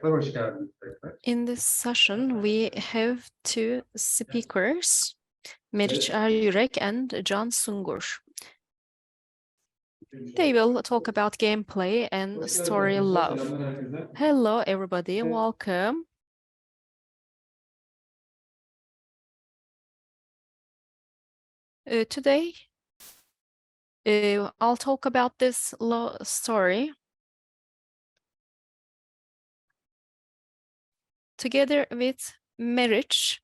Hoş geldiniz tekrar. In this session, we have two speakers, Meriç Eryürek and Sungur. They will talk about gameplay and story love. Hello, everybody. Welcome. Today, I'll talk about this story together with Meriç.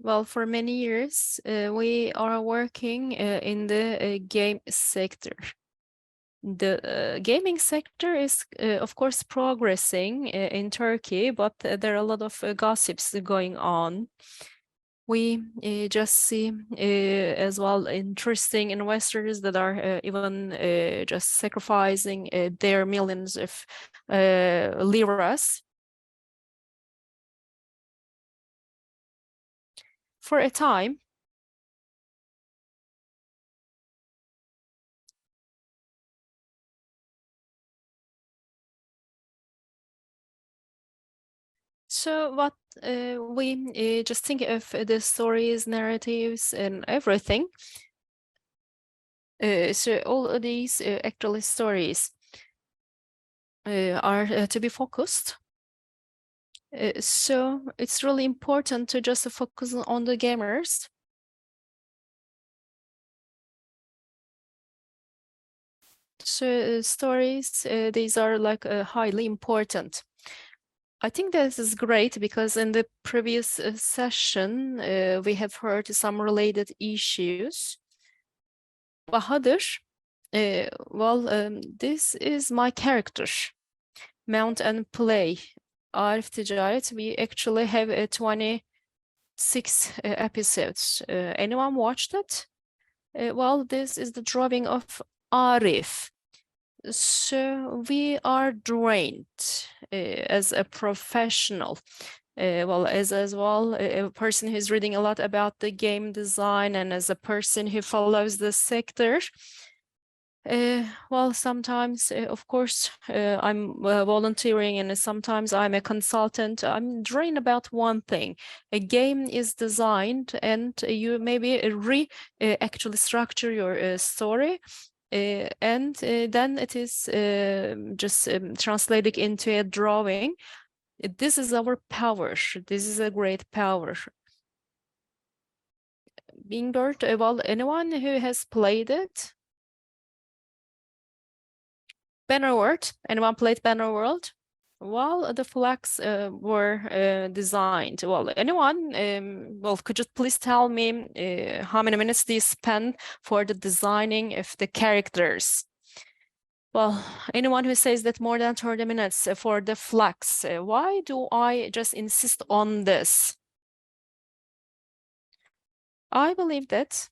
Well, for many years, we are working in the game sector. The gaming sector is, of course, progressing in Turkey, but there are a lot of gossips going on. We just see as well interesting investors that are even just sacrificing their millions of liras for a time. So what we just think of the stories, narratives, and everything. So all of these actually stories are to be focused. So it's really important to just focus on the gamers. So stories, these are like highly important. I think this is great because in the previous session, we have heard some related issues. Bahadır, this is my character, Mount and Play. Arif Ticaret, we actually have 26 episodes. Anyone watched it? Well, this is the drawing of Arif. So we are drained as a professional. Well, as well, a person who's reading a lot about the game design and as a person who follows the sector. Well, sometimes, of course, I'm volunteering and sometimes I'm a consultant. I'm drained about one thing. A game is designed and you maybe actually structure your story. And then it is just translated into a drawing. This is our power. This is a great power. Being Bird, well, anyone who has played it? Bannerworld, anyone played Bannerworld? Well, the flags were designed. Well, anyone, well, could you please tell me how many minutes do you spend for the designing of the characters? Well, anyone who says that more than 30 minutes for the flags, why do I just insist on this? I believe that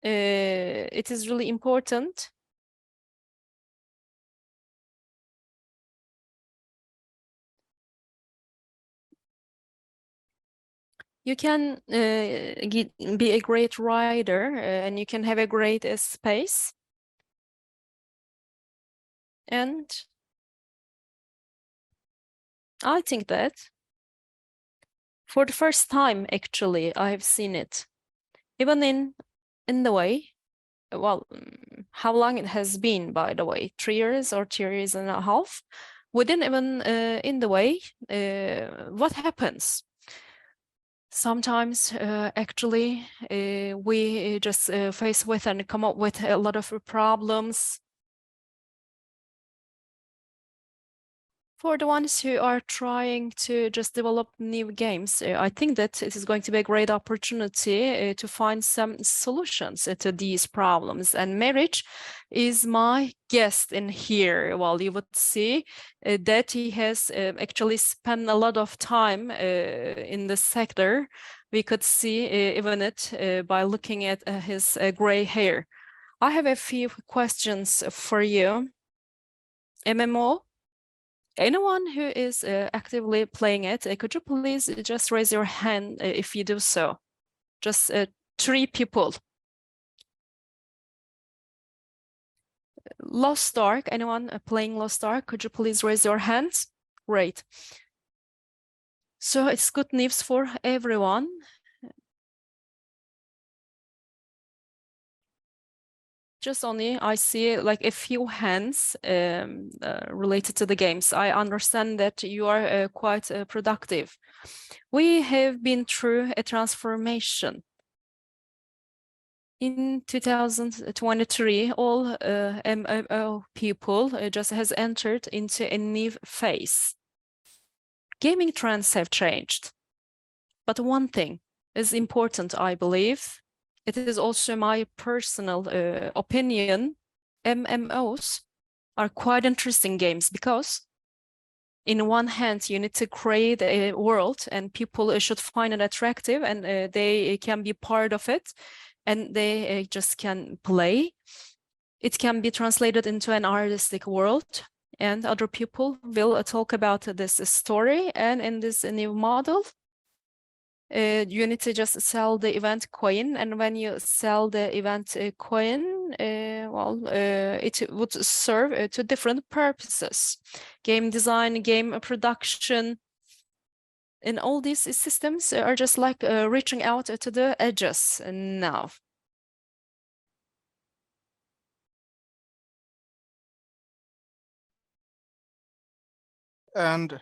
it is really important. You can be a great writer and you can have a great space. And I think that for the first time, actually, I have seen it. Even in Indieway, well, how long it has been, by the way, 3 years or 2 years and a half. Within even Indieway, what happens? Sometimes actually we just face with and come up with a lot of problems. For the ones who are trying to just develop new games, I think that it is going to be a great opportunity to find some solutions to these problems. And Meriç is my guest in here. Well, you would see that he has actually spent a lot of time in the sector. We could see even it by looking at his gray hair. I have a few questions for you. MMO? Anyone who is actively playing it, could you please just raise your hand if you do so? Just 3 people. Lost Ark, anyone playing Lost Ark? Could you please raise your hands? Great. So it's good news for everyone. Just only I see like a few hands related to the games. I understand that you are quite productive. We have been through a transformation. In 2023, all MMO people just has entered into a new phase. Gaming trends have changed. But one thing is important, I believe. It is also my personal opinion. MMOs are quite interesting games because in one hand, you need to create a world and people should find it attractive and they can be part of it and they just can play. It can be translated into an artistic world and other people will talk about this story. And in this new model, you need to just sell the event coin, and when you sell the event coin, it would serve to different purposes: game design, game production, and all these systems are just like reaching out to the edges now. And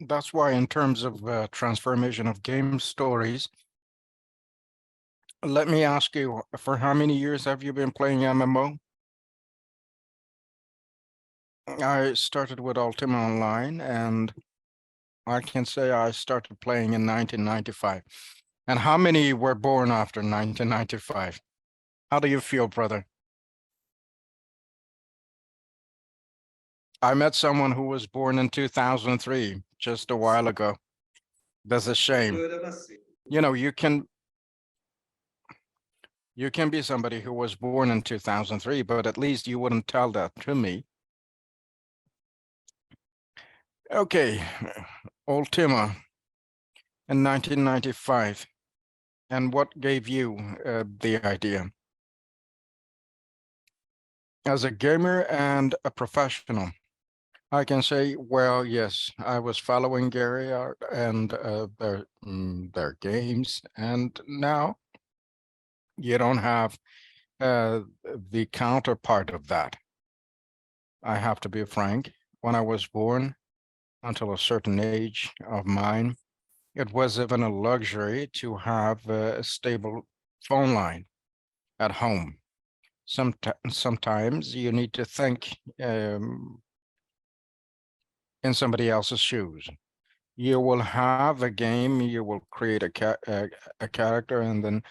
that's why, in terms of transformation of game stories, let me ask you, for how many years have you been playing MMO? I started with Ultima Online, and I can say I started playing in 1995. And how many were born after 1995? How do you feel, brother? I met someone who was born in 2003, just a while ago. That's a shame. You know, you can be somebody who was born in 2003, but at least you wouldn't tell that to me. Okay, Ultima in 1995. And what gave you the idea? As a gamer and a professional, I can say, well, yes, I was following Gary and their games, and now you don't have the counterpart of that. I have to be frank. When I was born, until a certain age of mine, it was even a luxury to have a stable phone line at home. Sometimes you need to think in somebody else's shoes. You will have a game, you will create a character, and then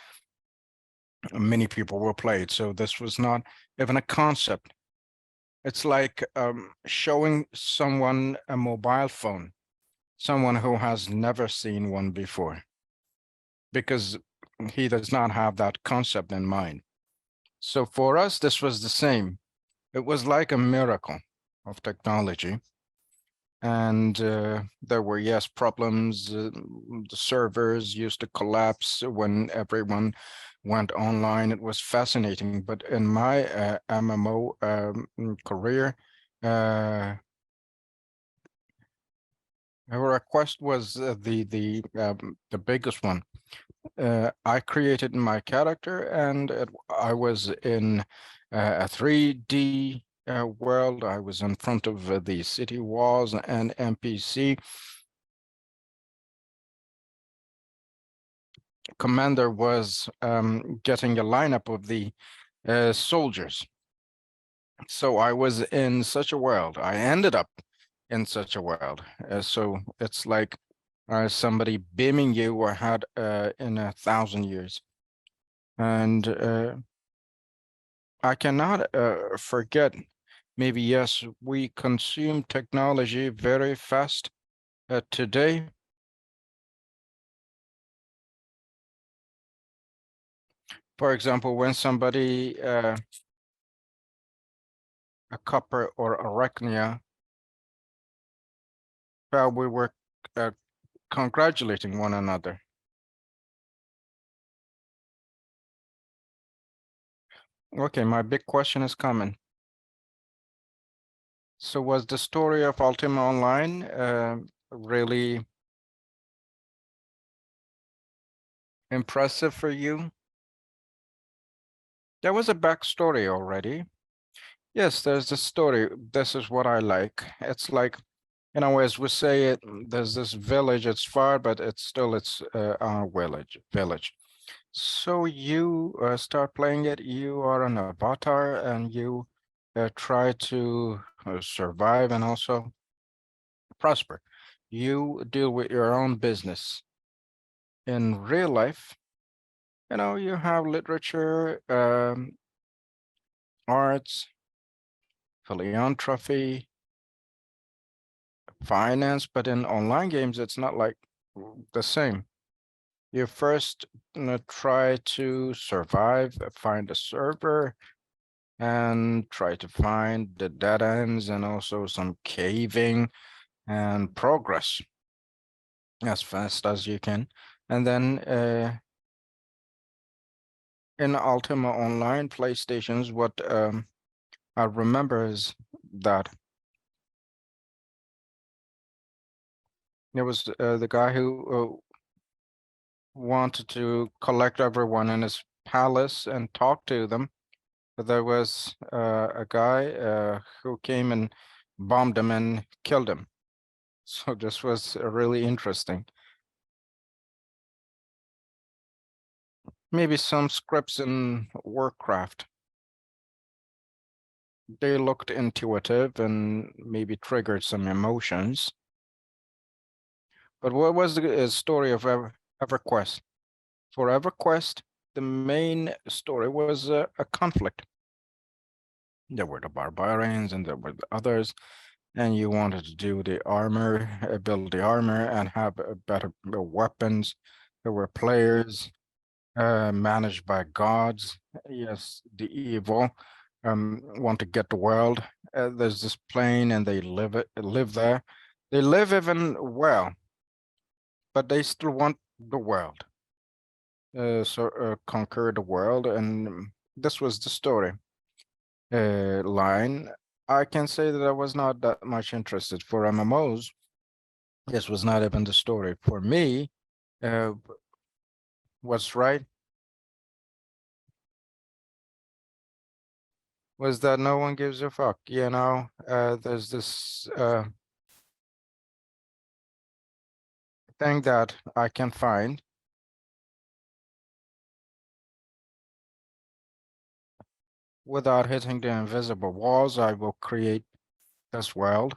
many people will play it. So this was not even a concept. It's like showing someone a mobile phone, someone who has never seen one before, because he does not have that concept in mind. So for us, this was the same. It was like a miracle of technology. And there were, yes, problems. The servers used to collapse when everyone went online. It was fascinating. But in my MMO career, Quest was the biggest one. I created my character, and I was in a 3D world. I was in front of the city walls and NPC. Commander was getting a lineup of the soldiers. So I was in such a world. I ended up in such a world. So it's like somebody beaming you or had in 1,000 years. And I cannot forget, maybe, yes, we consume technology very fast today. For example, when somebody, a copper or arachnia, well, we were congratulating one another. Okay, my big question is coming. So was the story of Ultima Online really impressive for you? There was a backstory already. Yes, there's the story. This is what I like. It's like, as we say it, there's this village, it's far, but it's our village. So you start playing it, you are an avatar and you try to survive and also prosper. You deal with your own business. In real life, you have literature, arts, philanthropy, finance, but in online games, it's not like the same. You first try to survive, find a server, and try to find the dead ends and also some caving and progress as fast as you can. And then in Ultima Online PlayStations, what I remember is that there was the guy who wanted to collect everyone in his palace and talk to them. But there was a guy who came and bombed him and killed him. So this was really interesting. Maybe some scripts in Warcraft. They looked intuitive and maybe triggered some emotions. But what was the story of EverQuest? For EverQuest, the main story was a conflict. There were the barbarians and there were the others, and you wanted to do the armor, build the armor, and have better weapons. There were players managed by gods. Yes, the evil want to get the world. There's this plane, and they live there. They live even well, but they still want the world. Conquer the world, and this was the story line. I can say that I was not that much interested for MMOs. This was not even the story for me. Uh, what's right was that no one gives a fuck. There's this thing that I can find. Without hitting the invisible walls, I will create this world,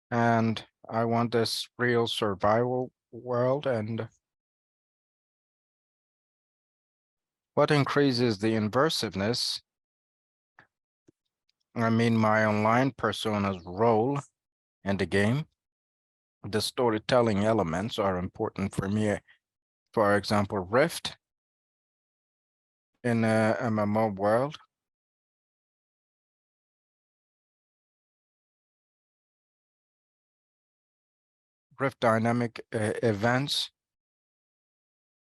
and I want this real survival world. And what increases the immersiveness, I mean, my online persona's role in the game. The storytelling elements are important for me. For example, Rift in a MMO world. Rift dynamic events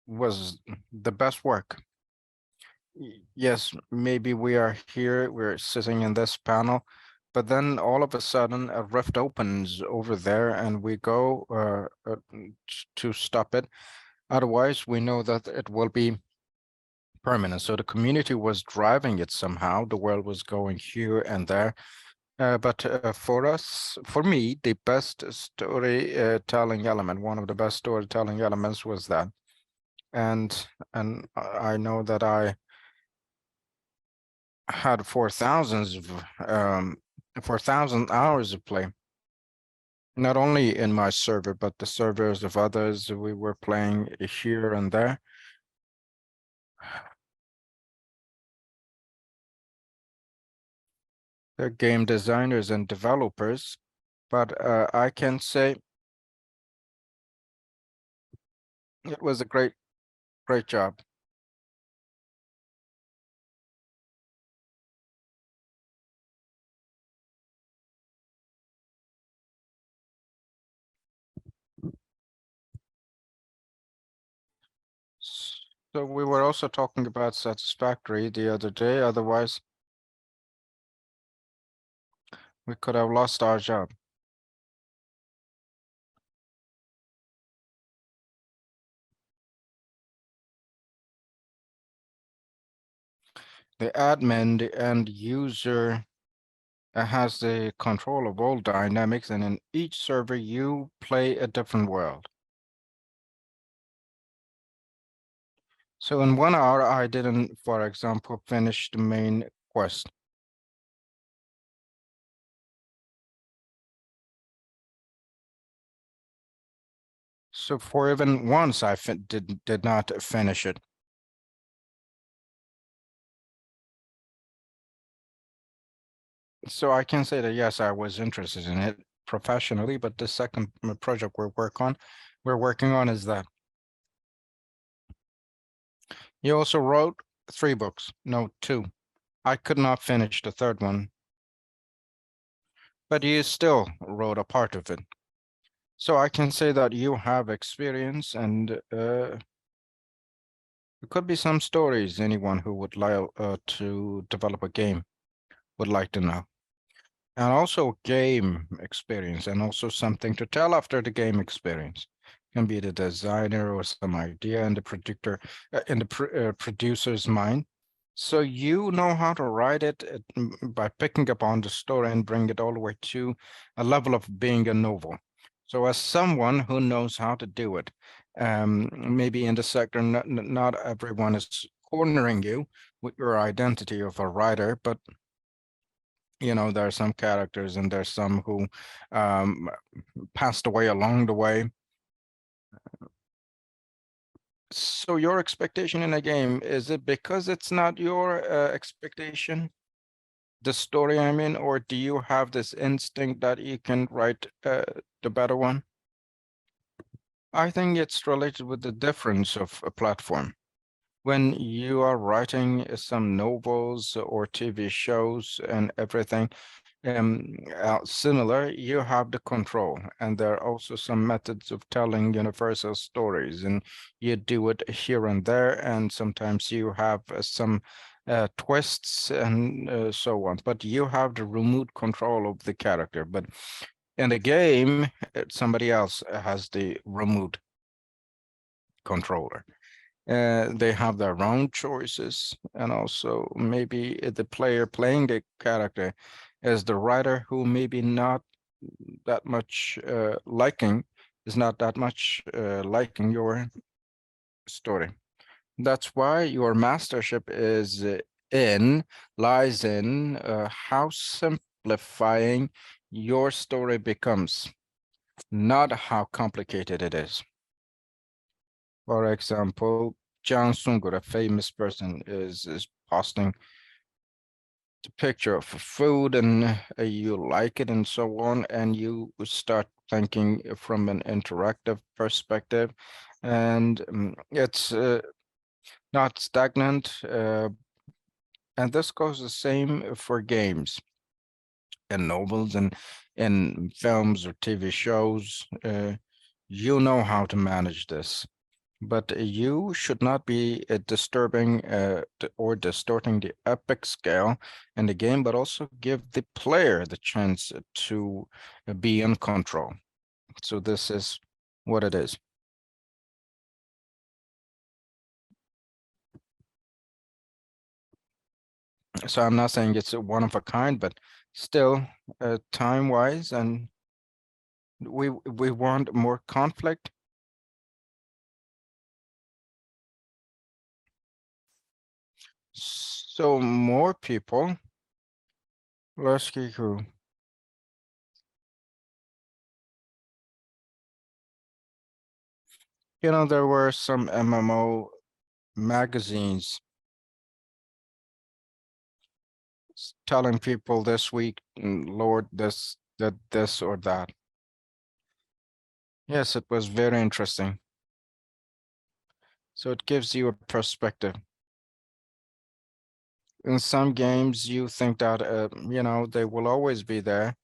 was the best work. Yes, maybe we are here, we're sitting in this panel, but then all of a sudden a rift opens over there and we go to stop it. Otherwise, we know that it will be permanent. So the community was driving it somehow. The world was going here and there. But for me, the best storytelling element, one of the best storytelling elements was that. And I know that I had 4,000 hours of play, not only in my server, but the servers of others. We were playing here and there. They're game designers and developers, but I can say it was a great job. So we were also talking about Satisfactory the other day. Otherwise, We could have lost our job. The admin, the end user, has the control of all dynamics, and in each server you play a different world. So in 1 hour, I didn't, for example, finish the main quest. So for even once, I did not finish it. So I can say that yes, I was interested in it professionally, but the second project we're working on is that. You also wrote 3 books, no, 2. I could not finish the third one, but you still wrote a part of it. So I can say that you have experience, and there could be some stories anyone who would like to develop a game would like to know. And also game experience, and also something to tell after the game experience. Can be the designer or some idea in the producer's mind. So you know how to write it by picking up on the story and bring it all the way to a level of being a novel. So as someone who knows how to do it, maybe in the sector, not everyone is cornering you with your identity of a writer, but there are some characters and there's some who um, passed away along the way. So your expectation in a game, is it because it's not your expectation, the story I mean, or do you have this instinct that you can write the better one? I think it's related with the difference of a platform. When you are writing some novels or TV shows and everything, similar, you have the control, and there are also some methods of telling universal stories, and you do it here and there, and sometimes you have some twists and so on, but you have the remote control of the character. But in the game, somebody else has the remote controller. They have their own choices, and also maybe the player playing the character is the writer who maybe not that much is not that much liking your story. That's why your mastership lies in how simplifying your story becomes, not how complicated it is. For example, Sungur, a famous person, is posting the picture of food, and you like it and so on, and you start thinking from an interactive perspective, and it's not stagnant. And this goes the same for games and novels and in films or TV shows. You know how to manage this. But you should not be disturbing or distorting the epic scale in the game, but also give the player the chance to be in control. So this is what it is. So I'm not saying it's one of a kind, but still time-wise, and we want more conflict. So more people. Let's see who. There were some MMO magazines telling people this week, Lord, this or that. Yes, it was very interesting. So it gives you a perspective. In some games, you think that, they will always be there,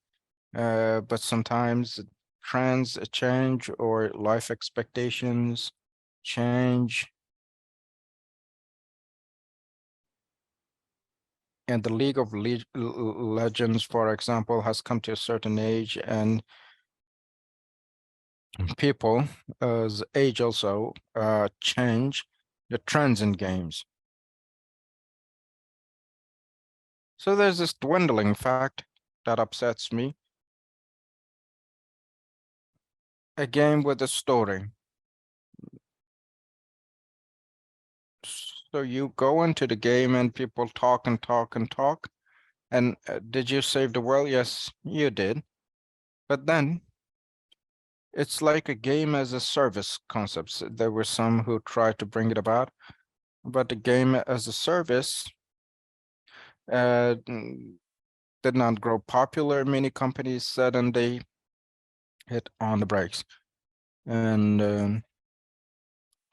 but sometimes trends change or life expectations change. And the League of Legends, for example, has come to a certain age, and people's age also change the trends in games. So there's this dwindling fact that upsets me. A game with a story. So you go into the game and people talk and talk and talk. And did you save the world? Yes, you did. But then it's like a game as a service concept. There were some who tried to bring it about, but the game as a service did not grow popular. Many companies said, and they hit on the brakes. And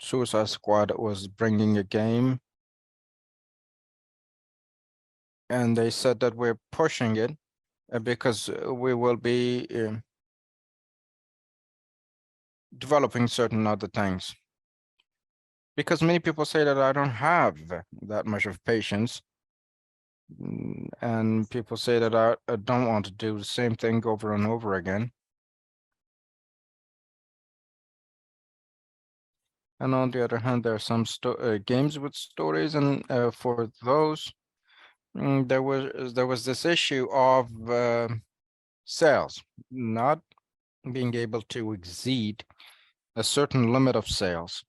Suicide Squad was bringing a game, and they said that we're pushing it because we will be developing certain other things. Because many people say that I don't have that much of patience. And people say that I don't want to do the same thing over and over again. And on the other hand, there are some games with stories, and for those, there was this issue of sales, not being able to exceed a certain limit of sales.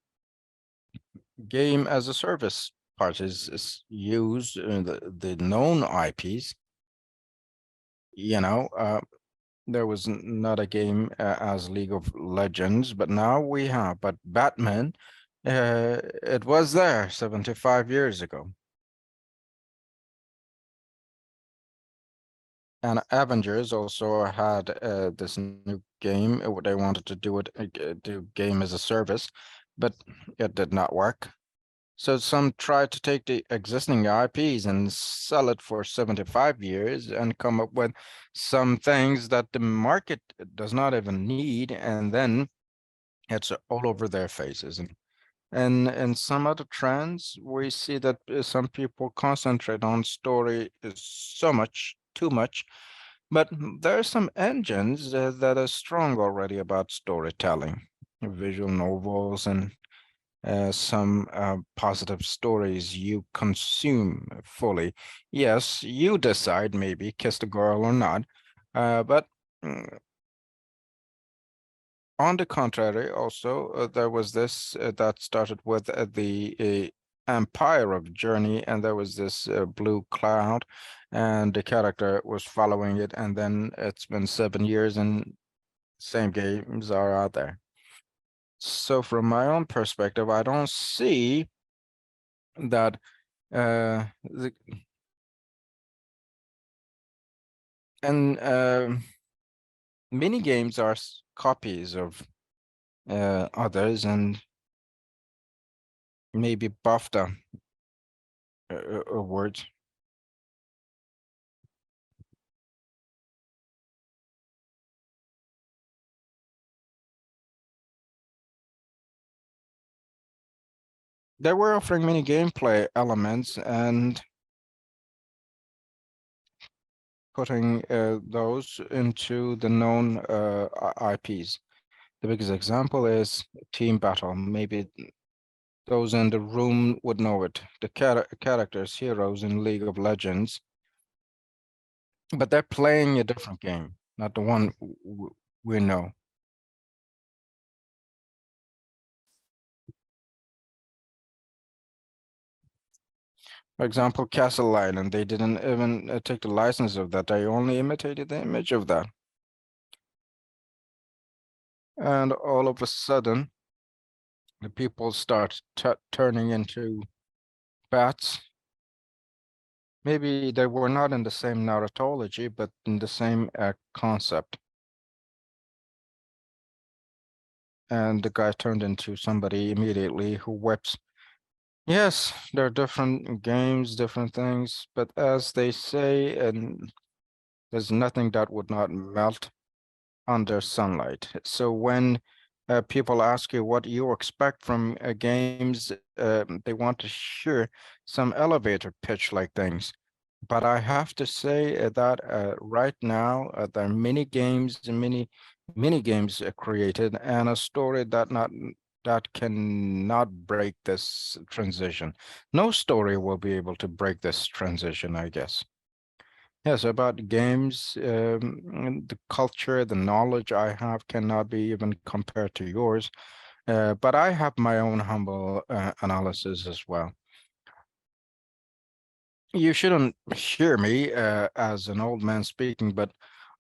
Game as a service part is used the known IPs. You know, there was not a game as League of Legends, but now we have. But Batman, it was there 75 years ago. And Avengers also had this new game. They wanted to do it, do game as a service, but it did not work. So some tried to take the existing IPs and sell it for 75 years and come up with some things that the market does not even need, and then it's all over their faces. And some other trends, we see that some people concentrate on story so much, too much, but there are some engines that are strong already about storytelling, visual novels, and some positive stories you consume fully. Yes, you decide maybe kiss the girl or not, but on the contrary, also there was this that started with the Empire of Journey, and there was this blue cloud, and the character was following it, and then it's been 7 years, and same games are out there. So from my own perspective, I don't see that the and mini games are copies of others, and maybe BAFTA awards. They were offering mini gameplay elements and putting those into the known IPs. The biggest example is Team Battle. Maybe those in the room would know it. The characters, heroes in League of Legends, but they're playing a different game, not the one we know. For example, Castle Island, they didn't even take the license of that. They only imitated the image of that. And all of a sudden, the people start turning into bats. Maybe they were not in the same narratology, but in the same concept. And the guy turned into somebody immediately who whips. Yes, there are different games, different things, but as they say, and there's nothing that would not melt under sunlight. So when people ask you what you expect from games, they want to hear some elevator pitch like things. But I have to say that right now there are many games and many games created, and a story that cannot break this transition. No story will be able to break this transition, I guess. Yes, about games, and the culture, the knowledge I have cannot be even compared to yours. But I have my own humble analysis as well. You shouldn't hear me as an old man speaking, but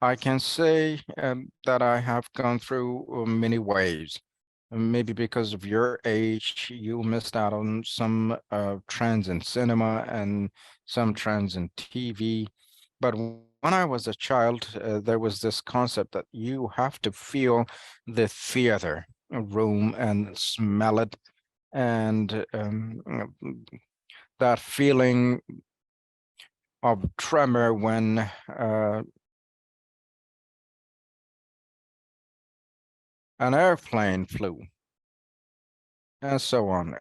I can say that I have gone through many waves. Maybe because of your age, you missed out on some trends in cinema and some trends in TV. But when I was a child, there was this concept that you have to feel the theater room and smell it, and that feeling of tremor when an airplane flew, and so on.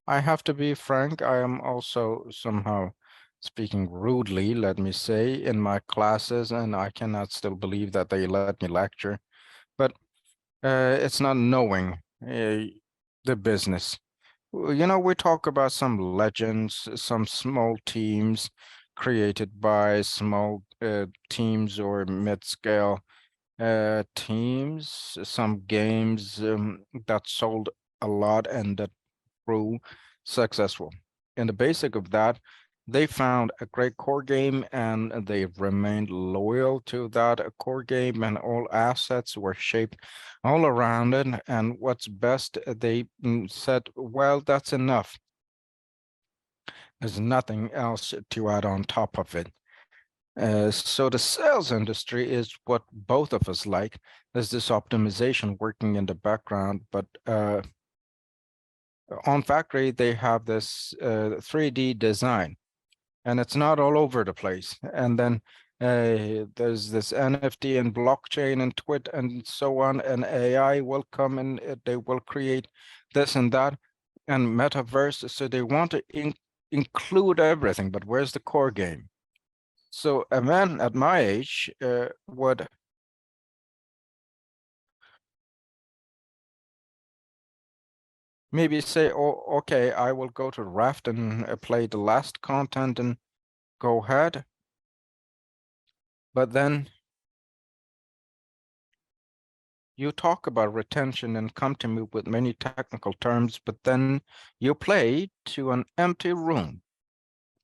I have to be frank, I am also somehow speaking rudely, let me say, in my classes, and I cannot still believe that they let me lecture. But it's not knowing the business. You know, we talk about some legends, some small teams created by small teams or mid-scale teams, some games that sold a lot and that grew successful. In the basic of that, they found a great core game and they remained loyal to that core game, and all assets were shaped all around it. And what's best, they said, well, that's enough. There's nothing else to add on top of it. So the sales industry is what both of us like. There's this optimization working in the background, but on factory, they have this 3D design, and it's not all over the place. And then there's this NFT and blockchain and twit and so on, and AI will come and they will create this and that and metaverse. So they want to include everything, but where's the core game? So a man at my age would maybe say, oh, okay, I will go to Raft and play the last content and go ahead. But then you talk about retention and come to me with many technical terms, but then you play to an empty room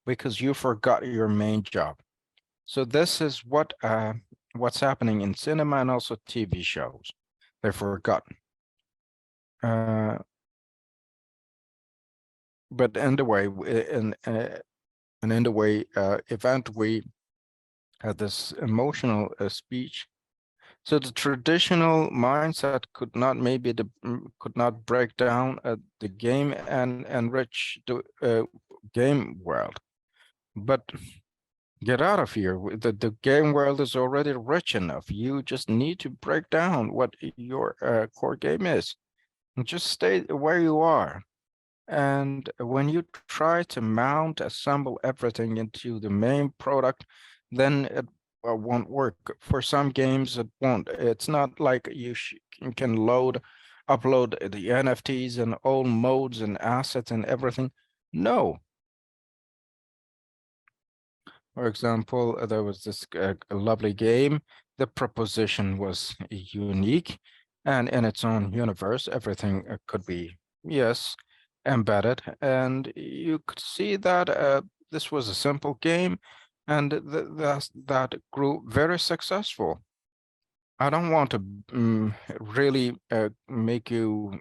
because you forgot your main job. So this is what's happening in cinema and also TV shows. They're forgotten. Uh, but in the way, in the way event, we had this emotional speech. So the traditional mindset could not maybe could not break down the game and enrich the game world. But get out of here. The game world is already rich enough. You just need to break down what your core game is. And just stay where you are. And when you try to mount, assemble everything into the main product, then it won't work. For some games, it won't. It's not like you can upload the NFTs and all modes and assets and everything. No. For example, there was this lovely game. The proposition was unique, and in its own universe, everything could be, yes, embedded. And you could see that this was a simple game, and that grew very successful. I don't want to really make you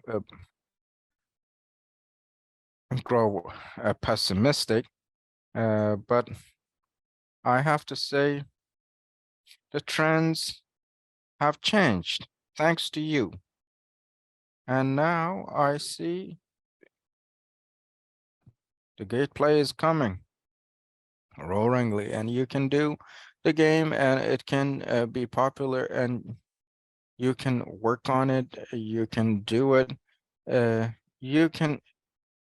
grow pessimistic, but I have to say the trends have changed thanks to you. And now I see the gameplay is coming roaringly, and you can do the game and it can be popular and you can work on it, you can do it. you can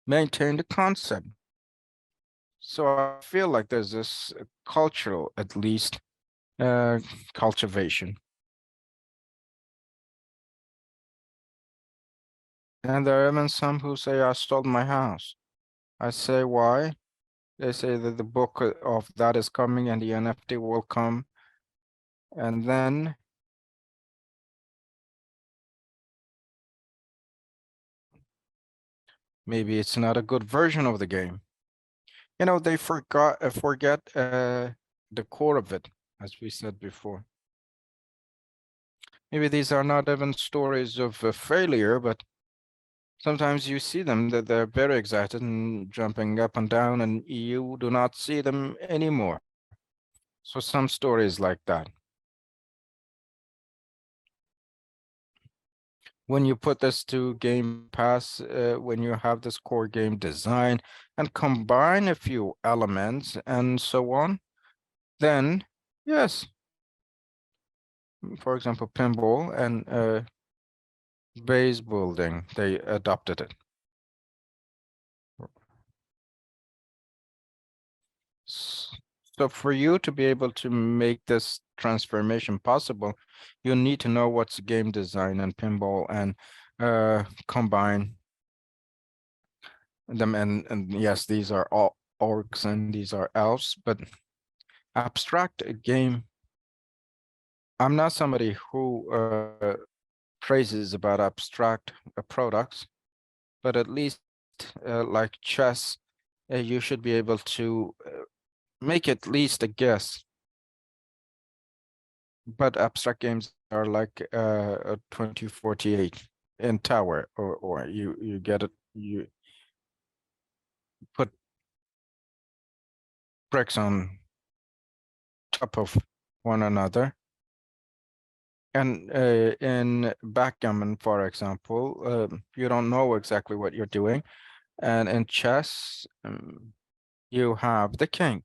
maintain the concept. So I feel like there's this cultural, at least, cultivation. And there are even some who say I stole my house. I say why? They say that the book of that is coming and the NFT will come. And then maybe it's not a good version of the game. You know, they forget the core of it, as we said before. Maybe these are not even stories of failure, but sometimes you see them that they're very excited and jumping up and down, and you do not see them anymore. So some stories like that. When you put this to Game Pass, when you have this core game design and combine a few elements and so on, then yes, for example, pinball and base building, they adopted it. So for you to be able to make this transformation possible, you need to know what's game design and pinball and combine them. And yes, these are all orcs and these are elves, but abstract game. I'm not somebody who praises about abstract products, but at least like chess, you should be able to make at least a guess. But abstract games are like a 2048 in tower, or you get it, you put bricks on top of one another. And in backgammon, for example, you don't know exactly what you're doing. And in chess, you have the king.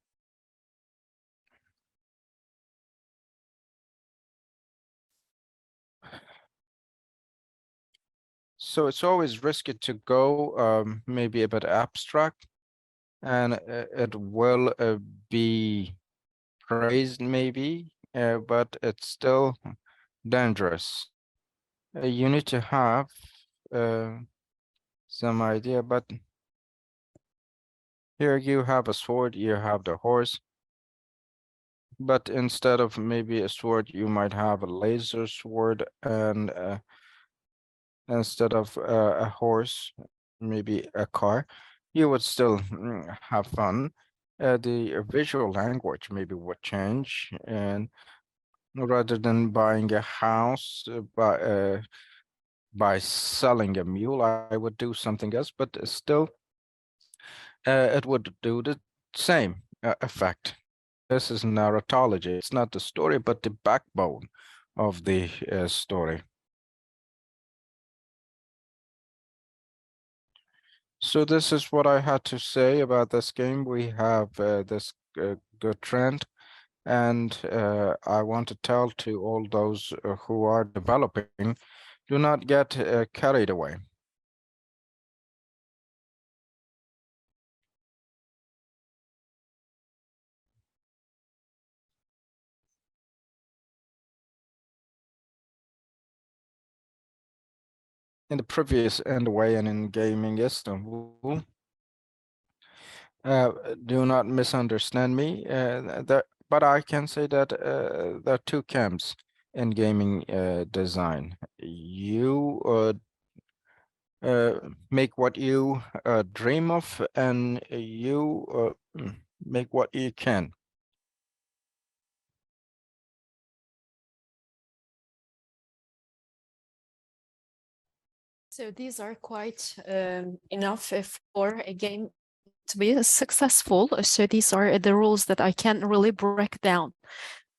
So it's always risky to go maybe a bit abstract, and it will be praised maybe, but it's still dangerous. You need to have uh, some idea, but here you have a sword, you have the horse, but instead of maybe a sword, you might have a laser sword, and instead of a horse, maybe a car. You would still have fun. The visual language maybe would change, and rather than buying a house by selling a mule, I would do something else, but still, it would do the same effect. This is narratology. It's not the story, but the backbone of the story. So this is what I had to say about this game. We have this good trend, and I want to tell to all those who are developing, do not get carried away. In the previous Indieway and in gaming Istanbul, do not misunderstand me. But I can say that there are two camps in gaming design. You make what you dream of, and you make what you can. So these are quite enough for a game to be successful. So these are the rules that I can really break down.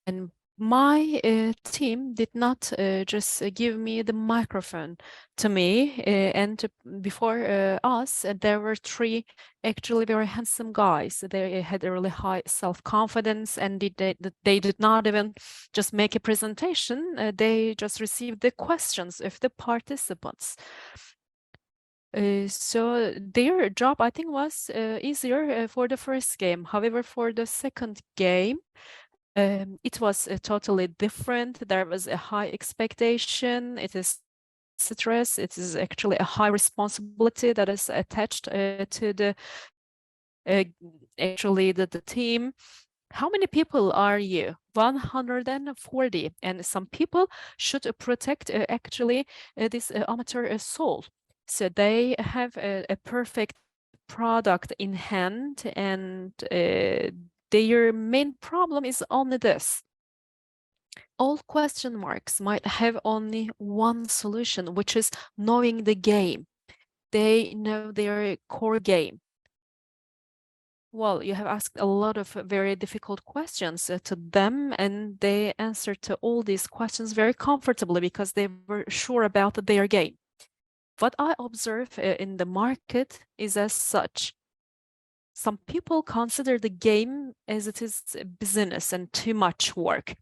And my team did not just give me the microphone to me, and before us, there were three actually very handsome guys. They had a really high self-confidence, and they did not even just make a presentation. They just received the questions of the participants. So their job, I think, was easier for the first game. However, for the second game, it was totally different. There was a high expectation. It is stress. It is actually a high responsibility that is attached to the actually the team. How many people are you? 140. And some people should protect actually this amateur soul. So they have a perfect product in hand, and their main problem is only this. All question marks might have only one solution, which is knowing the game. They know their core game. Well, you have asked a lot of very difficult questions to them, and they answered to all these questions very comfortably because they were sure about their game. What I observe in the market is as such. Some people consider the game as it is a business and too much work.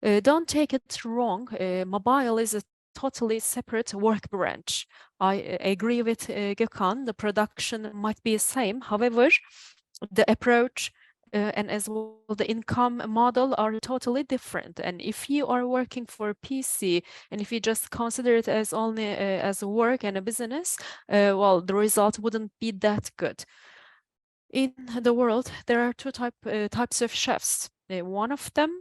Don't take it wrong, mobile is a totally separate work branch. I agree with Gökhan, the production might be the same. However, the approach and as well the income model are totally different. And if you are working for PC and if you just consider it as only as a work and a business, well, the result wouldn't be that good. In the world, there are two types of chefs. One of them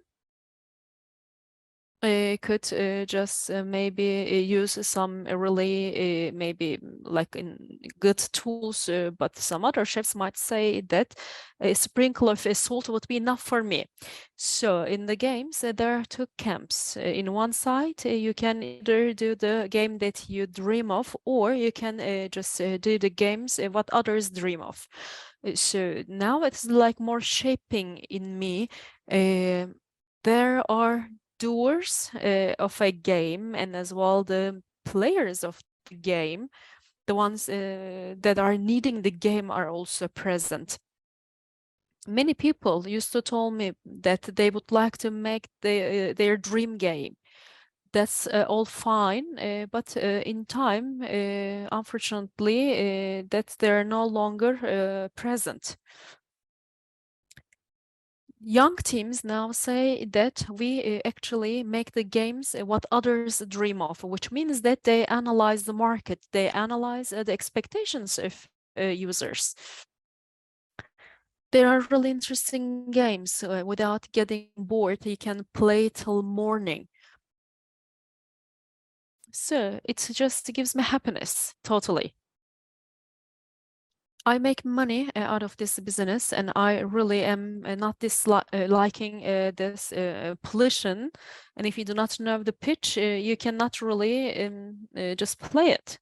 could just maybe use some really maybe like in good tools, but some other chefs might say that a sprinkle of salt would be enough for me. So in the games, there are two camps. In one side, you can either do the game that you dream of, or you can just do the games what others dream of. So now it's like more shaping in me. There are doers of a game and as well the players of the game, the ones that are needing the game are also present. Many people used to tell me that they would like to make their dream game. That's all fine, but in time, unfortunately, that they're no longer present. Young teams now say that we actually make the games what others dream of, which means that they analyze the market, they analyze the expectations of users. There are really interesting games without getting bored. You can play till morning. So it just gives me happiness, totally. I make money out of this business, and I really am not liking this pollution. And if you do not know the pitch, you cannot really just play it.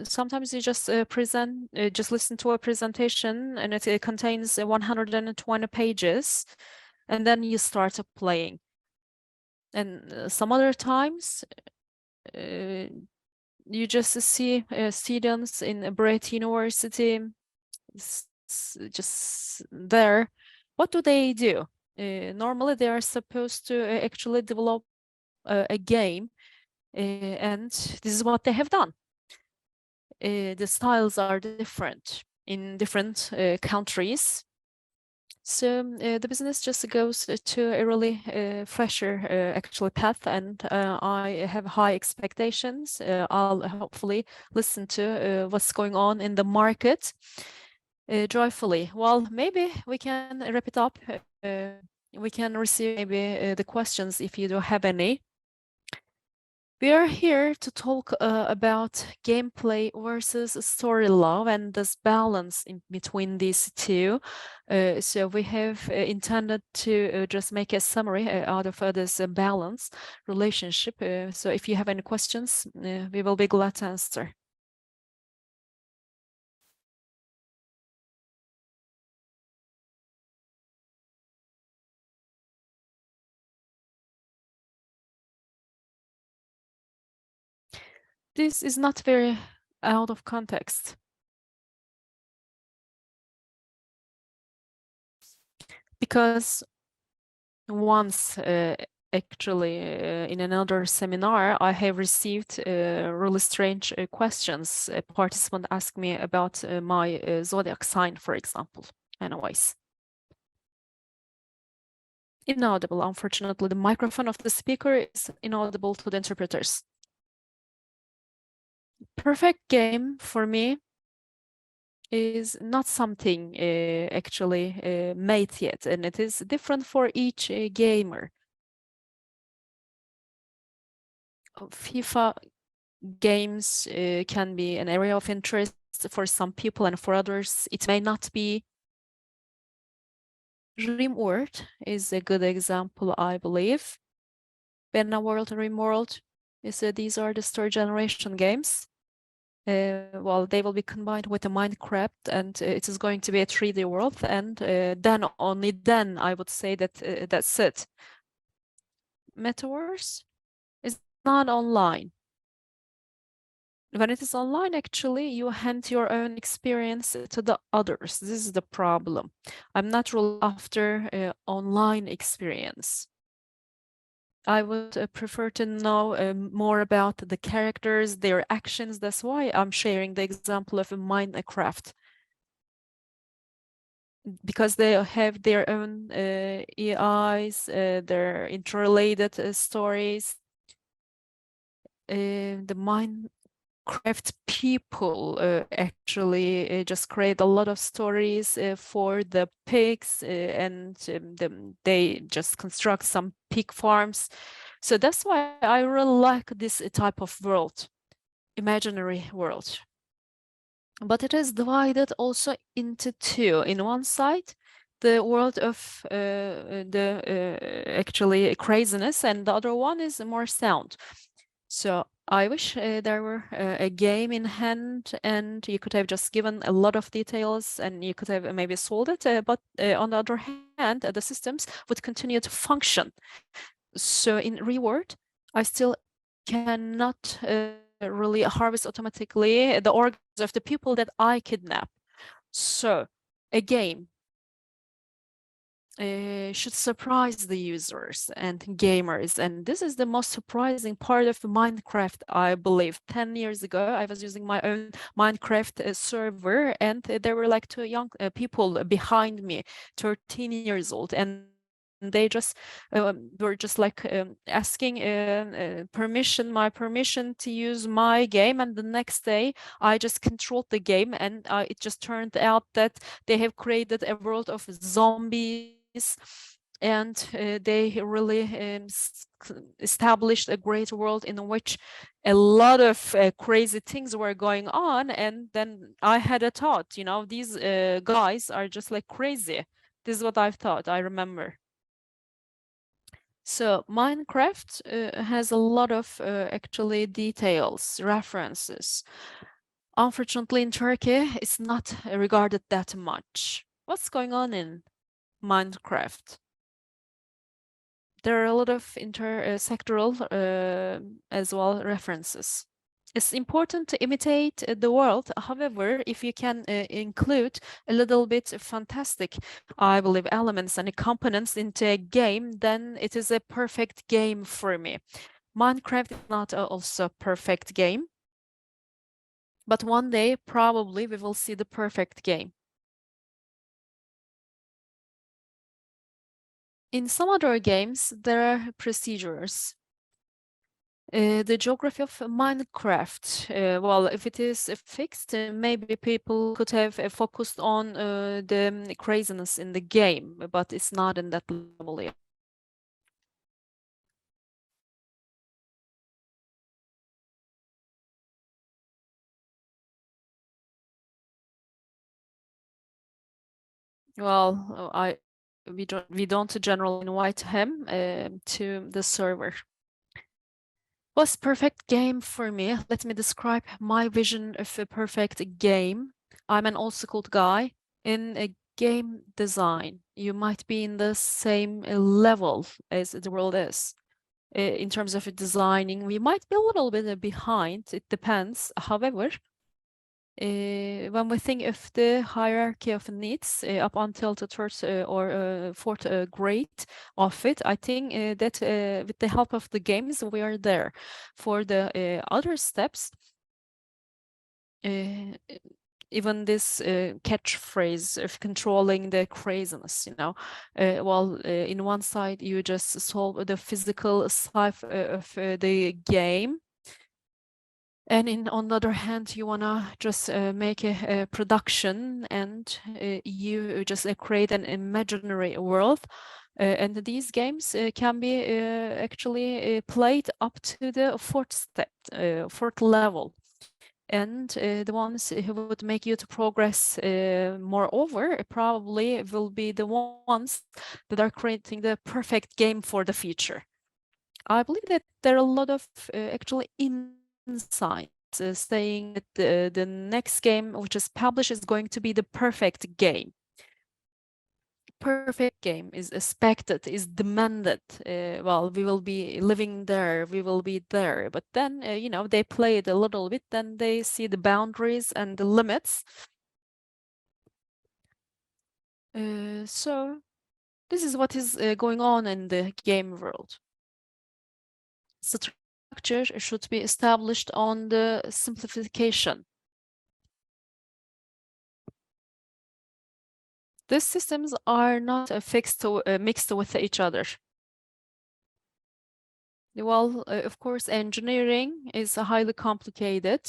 Sometimes you just just listen to a presentation, and it contains 120 pages, and then you start playing. And some other times, you just see students in a great university just there. What do? Normally they are supposed to actually develop a game, and this is what they have done. The styles are different in different countries. So the business just goes to a really fresher actual path, and I have high expectations. I'll hopefully listen to what's going on in the market joyfully. Well, maybe we can wrap it up. We can receive maybe the questions if you do have any. We are here to talk about gameplay versus story love and this balance in between these two. So we have intended to just make a summary out of this balance relationship. So if you have any questions, we will be glad to answer. This is not very out of context. Because once actually, in another seminar, I have received really strange questions. A participant asked me about my zodiac sign, for example. Anyways. Inaudible. Unfortunately, the microphone of the speaker is inaudible to the interpreters. Perfect game for me is not something actually made yet, and it is different for each gamer. FIFA games can be an area of interest for some people, and for others it may not be. RimWorld is a good example, I believe. Berna World, RimWorld these are the story generation games. Well, they will be combined with the Minecraft, and it is going to be a 3D world, and then only then I would say that that's it. Metaverse is not online. When it is online, actually, you hand your own experience to the others. This is the problem. I'm not really after online experience. I would prefer to know more about the characters, their actions. That's why I'm sharing the example of Minecraft. Because they have their own EIs, their interrelated stories. The Minecraft people actually just create a lot of stories for the pigs, and they just construct some pig farms. So that's why I really like this type of world, imaginary world. But it is divided also into two. In one side, the world of actually craziness, and the other one is more sound. So I wish there were a game in hand, and you could have just given a lot of details, and you could have maybe sold it. But on the other hand, the systems would continue to function. So in reward, I still cannot really harvest automatically the organs of the people that I kidnap. So a game should surprise the users and gamers, and this is the most surprising part of Minecraft. I believe 10 years ago I was using my own Minecraft server, and there were like two young people behind me, 13 years old, and they just were just like asking my permission to use my game, and the next day I just controlled the game, and it just turned out that they have created a world of zombies, and they really established a great world in which a lot of crazy things were going on. And then I had a thought, you know, these guys are just like crazy. This is what I've thought, I remember. So Minecraft has a lot of actually details, references. Unfortunately, in Turkey, it's not regarded that much. What's going on in Minecraft? There are a lot of intersectoral as well references. It's important to imitate the world. However, if you can include a little bit fantastic, I believe, elements and components into a game, then it is a perfect game for me. Minecraft is not also a perfect game, but one day probably we will see the perfect game. In some other games, there are procedures. The geography of Minecraft, well, if it is fixed, maybe people could have focused on the craziness in the game, but it's not in that level yet. Well, we don't generally invite him to the server. What's perfect game for me? Let me describe my vision of a perfect game. I'm an old school guy. In a game design, you might be in the same level as the world is. In terms of designing, we might be a little bit behind. It depends. However, when we think of the hierarchy of needs up until the third or fourth grade of it, I think that with the help of the games, we are there. For the other steps, even this catchphrase of controlling the craziness, in one side you just solve the physical side of the game, and on the other hand, you wanna just make a production, and you just create an imaginary world. And these games can be actually played up to the fourth step, fourth level. And the ones who would make you to progress moreover probably will be the ones that are creating the perfect game for the future. I believe that there are a lot of actually insights saying that the next game which is published is going to be the perfect game. Perfect game is expected, is demanded. Well, we will be living there, we will be there. But then, they play it a little bit, then they see the boundaries and the limits. So this is what is going on in the game world. Structure should be established on the simplification. These systems are not mixed with each other. Well, of course, engineering is highly complicated,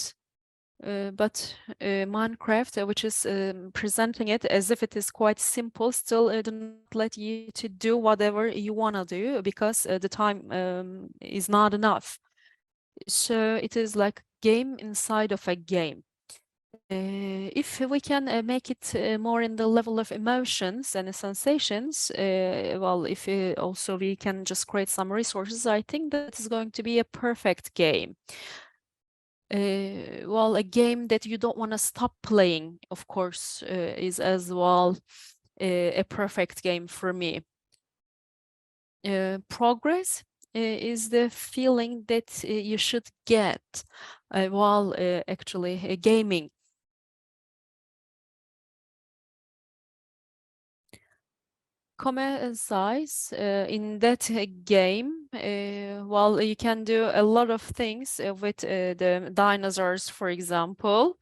but Minecraft, which is presenting it as if it is quite simple, still do not let you to do whatever you want to do because the time is not enough. So it is like game inside of a game. If we can make it more in the level of emotions and sensations, well, if also we can just create some resources, I think that is going to be a perfect game. Well, a game that you don't want to stop playing, of course, is as well a perfect game for me. Progress is the feeling that you should get while actually gaming. Common size in that game, well, you can do a lot of things with the dinosaurs, for example,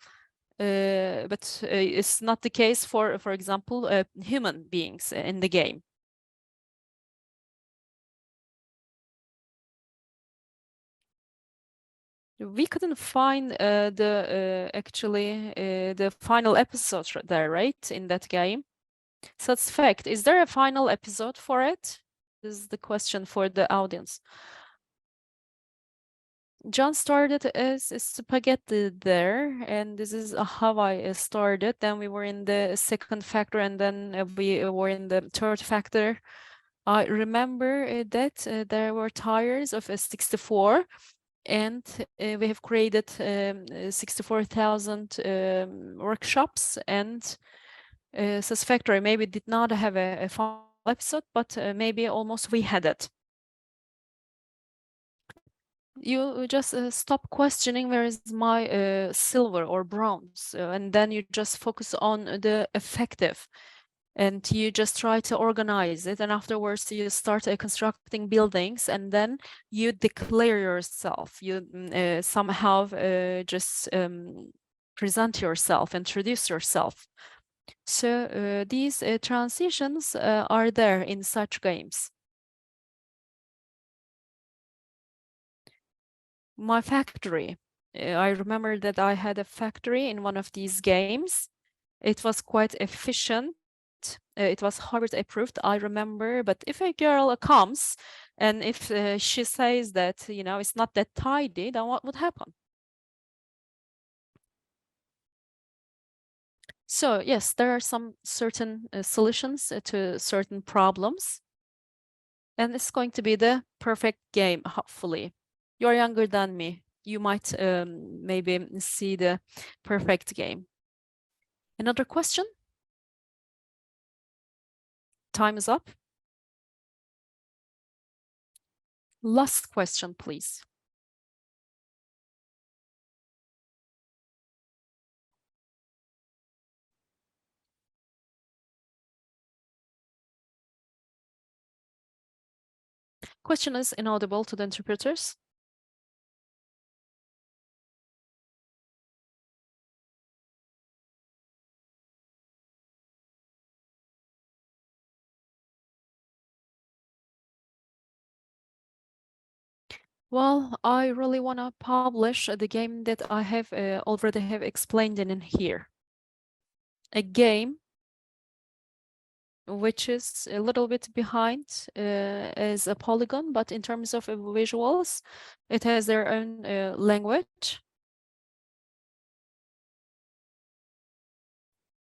but it's not the case for example, human beings in the game. We couldn't find the final episode there, right, in that game. So it's fact. Is there a final episode for it? This is the question for the audience. John started as a spaghetti there, and this is how I started. Then we were in the second factor, and then we were in the third factor. I remember that there were tires of a 64, and we have created 64,000 workshops, and Satisfactory maybe did not have a final episode, but maybe almost we had it. You just stop questioning where is my silver or bronze, and then you just focus on the effective, and you just try to organize it, and afterwards you start constructing buildings, and then you declare yourself. You somehow just present yourself, introduce yourself. So these transitions are there in such games. My factory. I remember that I had a factory in one of these games. It was quite efficient. It was Harvard approved, I remember. But if a girl comes and if she says that, it's not that tidy, then what would happen? So yes, there are some certain solutions to certain problems. And it's going to be the perfect game, hopefully. You're younger than me. You might maybe see the perfect game. Another question? Time is up. Last question, please. Question is inaudible to the interpreters. Well, I really want to publish the game that I have already have explained in here. A game which is a little bit behind as a polygon, but in terms of visuals, it has their own language.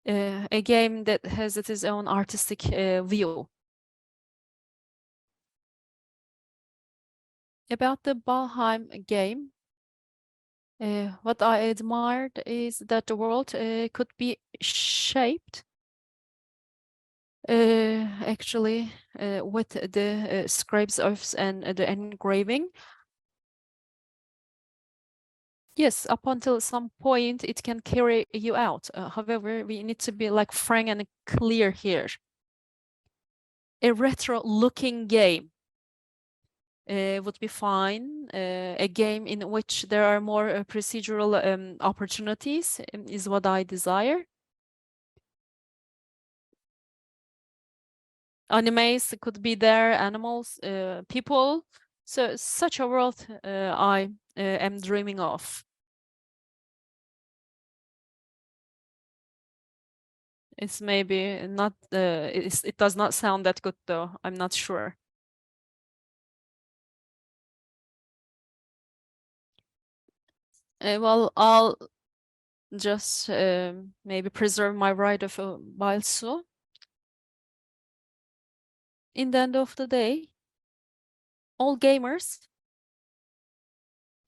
A game that has its own artistic view. About the Valheim game, what I admired is that the world could be shaped actually with the scribes of and the engraving. Yes, up until some point it can carry you out. However, we need to be like frank and clear here. A retro-looking game would be fine. A game in which there are more procedural opportunities is what I desire. Animes could be there, animals, people. So such a world I am dreaming of. It's maybe not, it does not sound that good though. I'm not sure. Well, I'll just maybe preserve my right of Balsu. In the end of the day, all gamers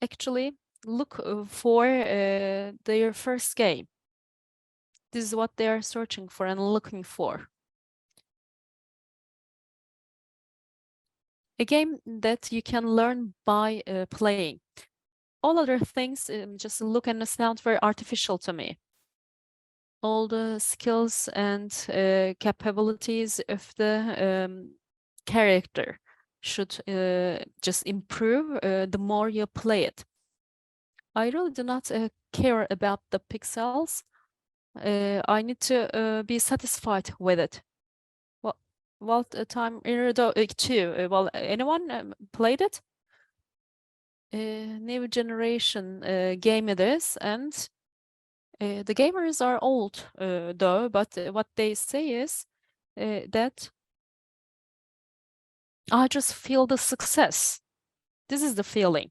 actually look for their first game. This is what they are searching for and looking for. A game that you can learn by playing. All other things just look and sound very artificial to me. All the skills and capabilities of the character should just improve the more you play it. I really do not care about the pixels. I need to be satisfied with it. What time two? Well, anyone played it? New generation game it is, and the gamers are old though, but what they say is that I just feel the success. This is the feeling.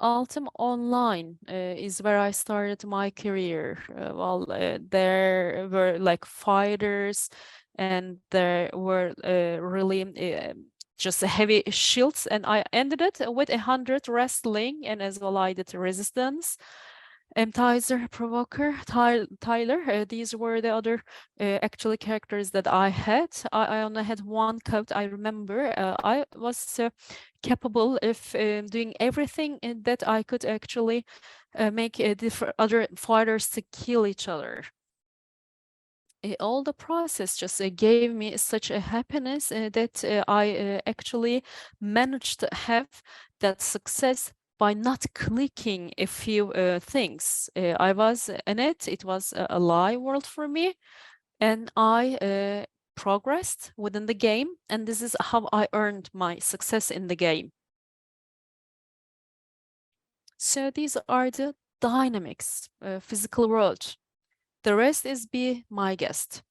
Ultim Online is where I started my career. Well, there were like fighters, and there were really just heavy shields, and I ended it with 100 wrestling, and as well I did resistance. Tizer, Provoker, Tyler, these were the other actually characters that I had. I only had one code, I remember. I was capable of doing everything that I could actually make different other fighters to kill each other. All the process just gave me such a happiness that I actually managed to have that success by not clicking a few things. I was in it. It was a live world for me, and I progressed within the game, and this is how I earned my success in the game. So these are the dynamics, physical world. The rest is be my guest.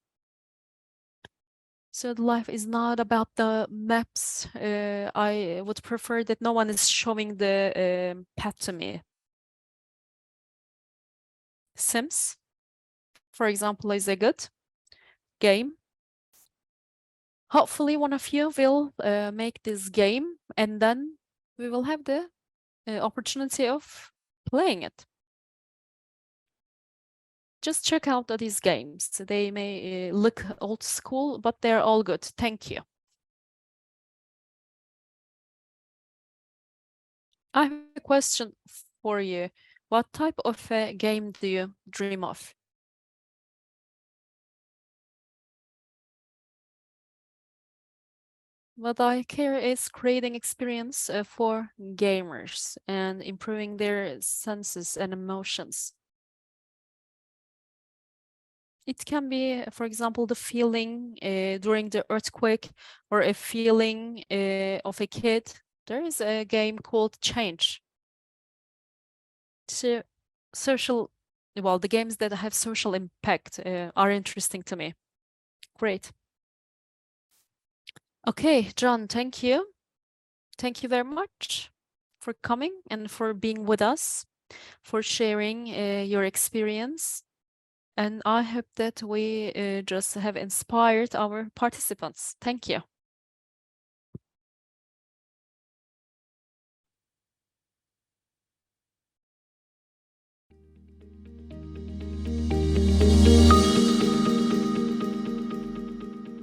So life is not about the maps. I would prefer that no one is showing the path to me. Sims, for example, is a good game. Hopefully one of you will make this game, and then we will have the opportunity of playing it. Just check out these games. They may look old school, but they're all good. Thank you. I have a question for you. What type of a game do you dream of? What I care is creating experience for gamers and improving their senses and emotions. It can be, for example, the feeling during the earthquake or a feeling of a kid. There is a game called Change. So social, well, the games that have social impact are interesting to me. Great. Okay, John, thank you. Thank you very much for coming and for being with us, for sharing your experience. And I hope that we just have inspired our participants. Thank you.